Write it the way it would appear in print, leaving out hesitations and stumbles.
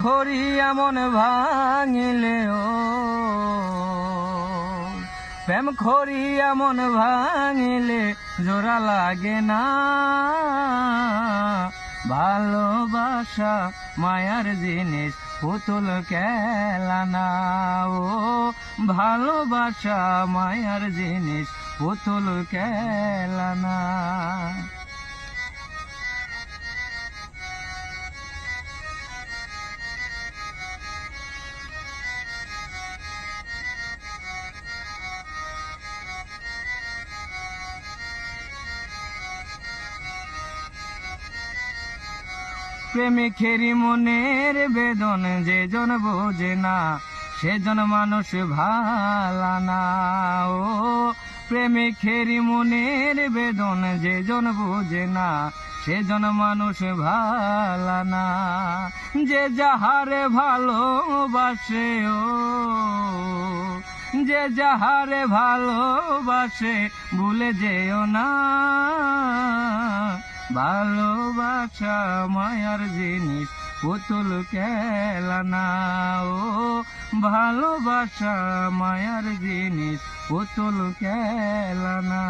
করি এমন ভাঙিলে ও প্রেম করি এমন ভাঙিলে জোড়া লাগে না। ভালোবাসা মায়ার জিনিস পুতুল খেলা না। ও ভালোবাসা মায়ার জিনিস পুতুল খেলা না। প্রেমিকেরই মনের বেদন যেজন বোঝে না, সেজন মানুষ ভালা না। ও প্রেমিকেরই মনের বেদন যেজন বোঝে না, সেজন মানুষ ভালা না। যে যাহারে ভালোবাসে ও যে যাহারে ভালোবাসে ভুলে যেও না। ভালোবাসা মায়ার জিনিস পুতুল খেলা না। ও ভালোবাসা মায়ার জিনিস পুতুল খেলা না।